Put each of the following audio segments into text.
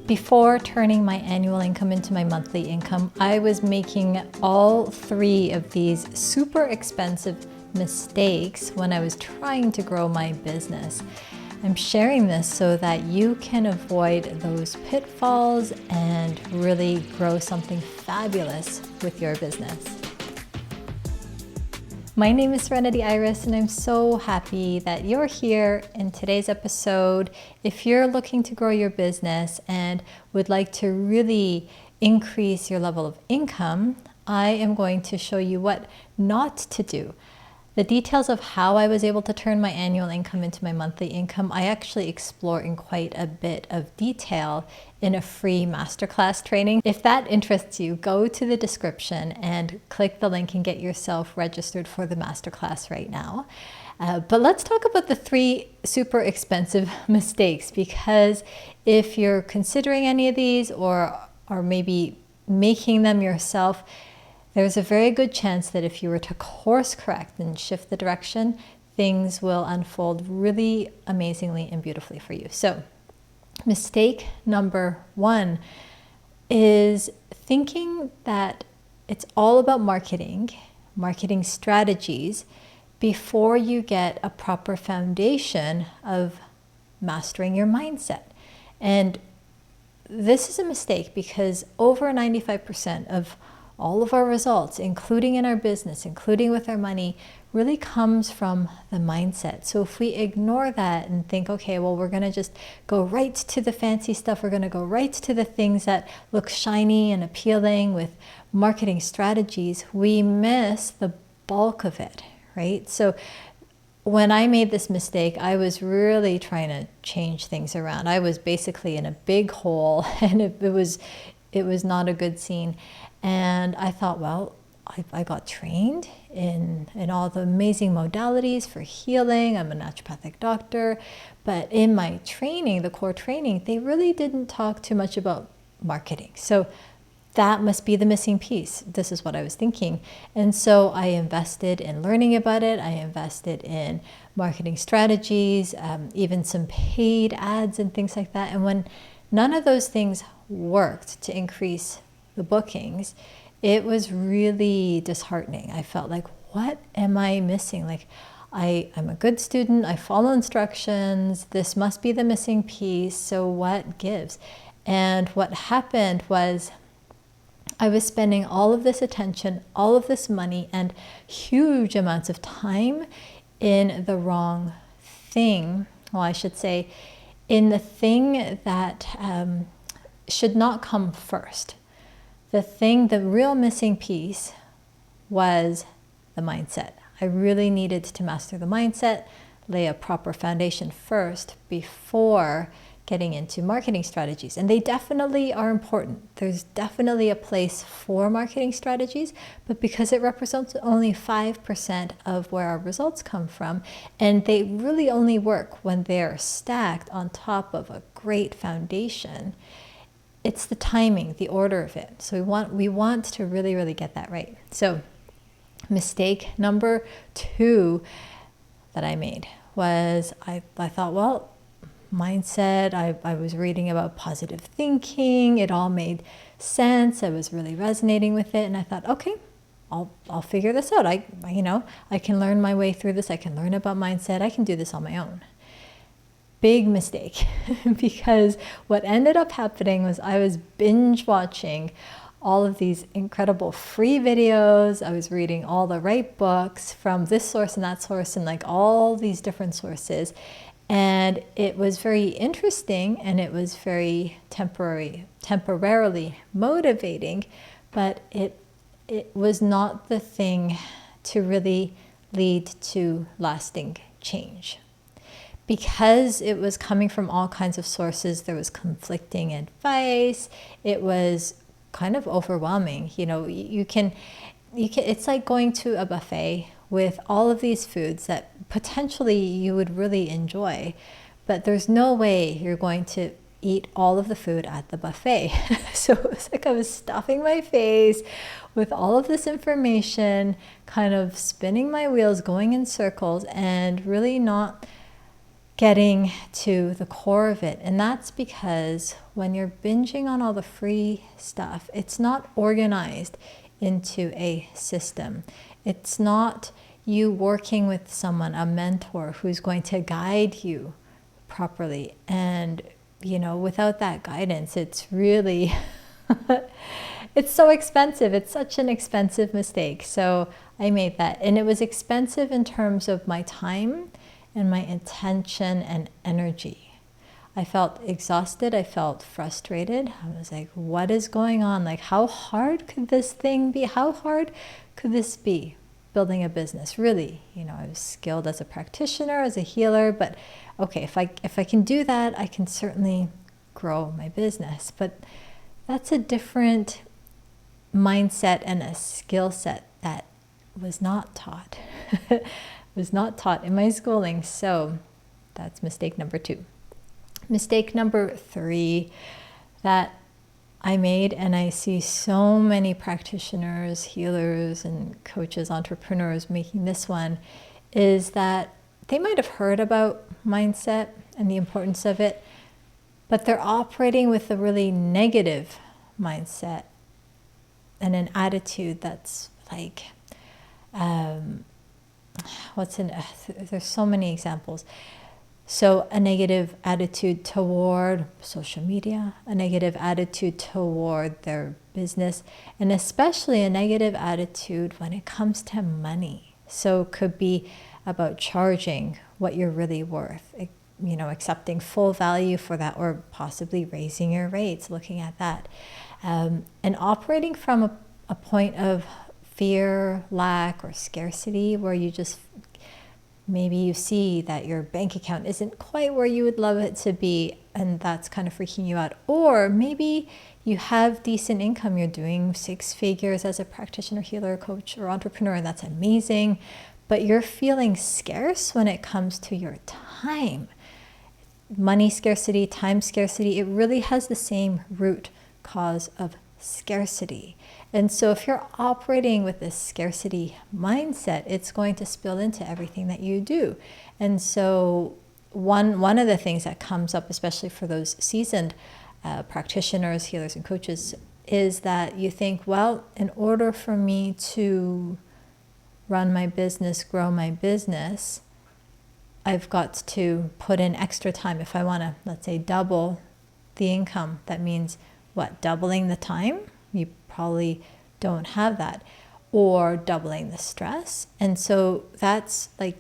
Before turning my annual income into my monthly income, I was making all three of these super expensive mistakes when I was trying to grow my business. I'm sharing this so that you can avoid those pitfalls and really grow something fabulous with your business. My name is Serenity Iris, and I'm so happy that you're here in today's episode. If you're looking to grow your business and would like to really increase your level of income, I am going to show you what not to do. The details of how I was able to turn my annual income into my monthly income, I actually explore in quite a bit of detail in a free masterclass training. If that interests you, go to the description and click the link and get yourself registered for the masterclass right now. But let's talk about the three super expensive mistakes, because if you're considering any of these or maybe making them yourself, there's a very good chance that if you were to course correct and shift the direction, things will unfold really amazingly and beautifully for you. So, mistake number one is thinking that it's all about marketing strategies, before you get a proper foundation of mastering your mindset. And this is a mistake because over 95% of all of our results, including in our business, including with our money, really comes from the mindset. So if we ignore that and think, okay, well, we're going to just go right to the fancy stuff, we're going to go right to the things that look shiny and appealing with marketing strategies, we miss the bulk of it, right? So when I made this mistake, I was really trying to change things around. I was basically in a big hole, and it was not a good scene. And I thought, well, I got trained in all the amazing modalities for healing. I'm a naturopathic doctor. But in my training, the core training, they really didn't talk too much about marketing. So that must be the missing piece. This is what I was thinking. And so I invested in learning about it. I invested in marketing strategies, even some paid ads and things like that. And when none of those things worked to increase the bookings, it was really disheartening. I felt like, what am I missing? Like, I'm a good student, I follow instructions, this must be the missing piece, so what gives? And what happened was I was spending all of this attention, all of this money, and huge amounts of time in the wrong thing. Well, I should say, in the thing that should not come first. The real missing piece was the mindset. I really needed to master the mindset, lay a proper foundation first before getting into marketing strategies. And they definitely are important. There's definitely a place for marketing strategies, but because it represents only 5% of where our results come from, and they really only work when they're stacked on top of a great foundation, it's the timing, the order of it. So we want to really, really get that right. So mistake number two that I made was I thought, well, mindset, I was reading about positive thinking. It all made sense. I was really resonating with it. And I thought, okay, I'll figure this out. I can learn my way through this. I can learn about mindset. I can do this on my own. Big mistake, because what ended up happening was I was binge watching all of these incredible free videos. I was reading all the right books from this source and that source and like all these different sources. And it was very interesting and it was very temporarily motivating, but it was not the thing to really lead to lasting change. Because it was coming from all kinds of sources, there was conflicting advice. It was kind of overwhelming. You can, it's like going to a buffet with all of these foods that potentially you would really enjoy, but there's no way you're going to eat all of the food at the buffet. So it was like I was stuffing my face with all of this information, kind of spinning my wheels, going in circles, and really not getting to the core of it. And that's because when you're binging on all the free stuff, it's not organized into a system. It's not you working with someone, a mentor, who's going to guide you properly. And, without that guidance, it's really, it's so expensive. It's such an expensive mistake. So I made that. And it was expensive in terms of my time and my attention and energy. I felt exhausted. I felt frustrated. I was like, what is going on? Like, how hard could this thing be? How hard could this be? Building a business, really. I was skilled as a practitioner, as a healer, but okay, if I can do that, I can certainly grow my business. But that's a different mindset and a skill set that was not taught. Was not taught in my schooling. So that's mistake number 2. Mistake number 3 that I made, and I see so many practitioners, healers, and coaches, entrepreneurs making this one, is that they might have heard about mindset and the importance of it, but they're operating with a really negative mindset and an attitude that's like, there's so many examples. So a negative attitude toward social media, a negative attitude toward their business, and especially a negative attitude when it comes to money. So it could be about charging what you're really worth, accepting full value for that, or possibly raising your rates, looking at that. And operating from a point of fear, lack, or scarcity, where you just maybe you see that your bank account isn't quite where you would love it to be, and that's kind of freaking you out. Or maybe you have decent income, you're doing 6 figures as a practitioner, healer, coach, or entrepreneur, and that's amazing, but you're feeling scarce when it comes to your time. Money scarcity, time scarcity, it really has the same root cause of scarcity. And so if you're operating with this scarcity mindset, it's going to spill into everything that you do. And so one of the things that comes up, especially for those seasoned practitioners, healers, and coaches, is that you think, well, in order for me to run my business, grow my business, I've got to put in extra time. If I want to, let's say, double the income, that means what? Doubling the time? You probably don't have that. Or doubling the stress. And so that's like,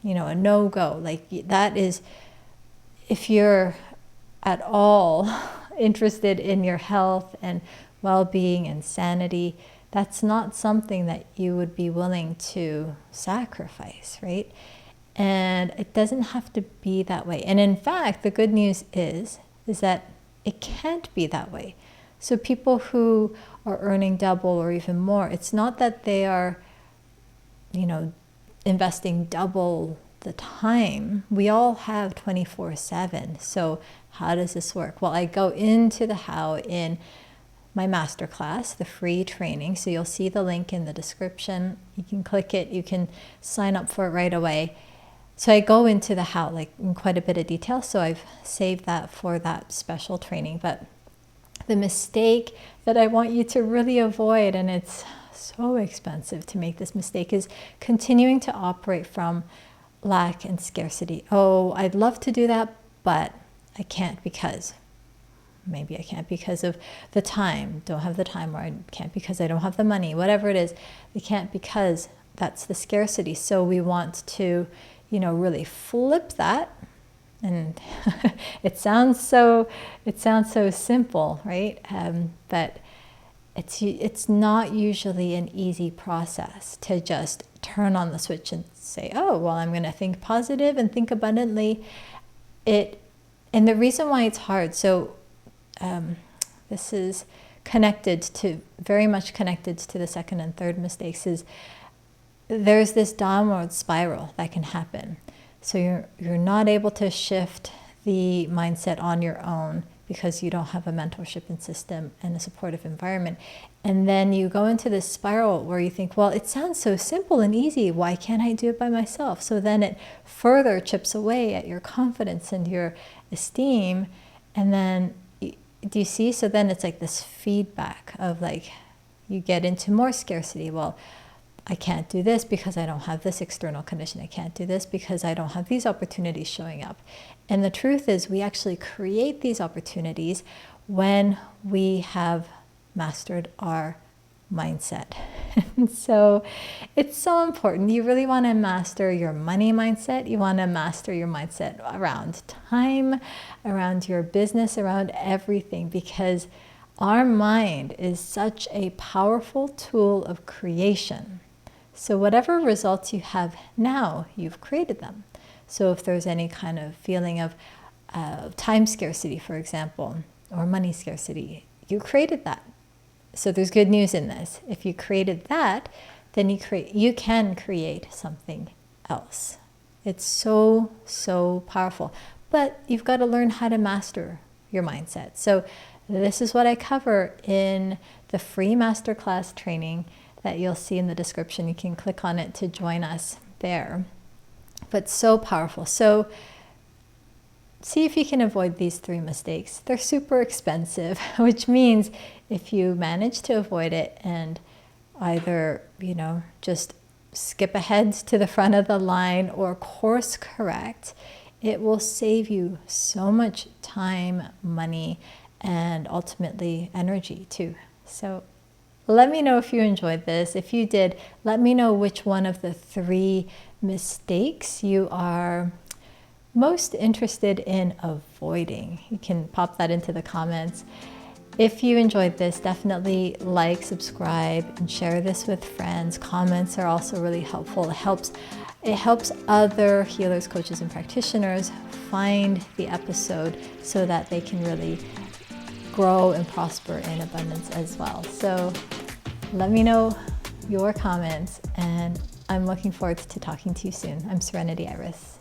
a no-go. Like that is, if you're at all interested in your health and well-being and sanity, that's not something that you would be willing to sacrifice, right? And it doesn't have to be that way. And in fact, the good news is that it can't be that way. So people who are earning double or even more, it's not that they are, investing double the time. We all have 24/7. So how does this work? Well, I go into the how in my masterclass, the free training. So you'll see the link in the description. You can click it. You can sign up for it right away. So I go into the how, like in quite a bit of detail. So I've saved that for that special training. But the mistake that I want you to really avoid, and it's so expensive to make this mistake, is continuing to operate from lack and scarcity. Oh, I'd love to do that, but I can't because. Maybe I can't because of the time, don't have the time, or I can't because I don't have the money, whatever it is. I can't because that's the scarcity. So we want to, really flip that. And it sounds so simple, right? But it's not usually an easy process to just turn on the switch and say, oh, well, I'm going to think positive and think abundantly. And the reason why it's hard, so this is very much connected to the second and third mistakes, is there's this downward spiral that can happen. So you're not able to shift the mindset on your own because you don't have a mentorship and system and a supportive environment. And then you go into this spiral where you think, well, it sounds so simple and easy. Why can't I do it by myself? So then it further chips away at your confidence and your esteem. And then, do you see? So then it's like this feedback of like, you get into more scarcity. Well, I can't do this because I don't have this external condition. I can't do this because I don't have these opportunities showing up. And the truth is, we actually create these opportunities when we have mastered our mindset. And so it's so important. You really want to master your money mindset. You want to master your mindset around time, around your business, around everything, because our mind is such a powerful tool of creation. So whatever results you have now, you've created them. So if there's any kind of feeling of time scarcity, for example, or money scarcity, you created that. So there's good news in this. If you created that, then you can create something else. It's so, so powerful. But you've got to learn how to master your mindset. So this is what I cover in the free masterclass training that you'll see in the description. You can click on it to join us there. But so powerful. So see if you can avoid these 3 mistakes. They're super expensive, which means if you manage to avoid it and either, just skip ahead to the front of the line or course correct, it will save you so much time, money, and ultimately energy too. So let me know if you enjoyed this. If you did, let me know which one of the 3 mistakes you are most interested in avoiding. You can pop that into the comments. If you enjoyed this, definitely like, subscribe, and share this with friends. Comments are also really helpful. It helps other healers, coaches, and practitioners find the episode so that they can really grow and prosper in abundance as well. So let me know your comments, and I'm looking forward to talking to you soon. I'm Serenity Iris.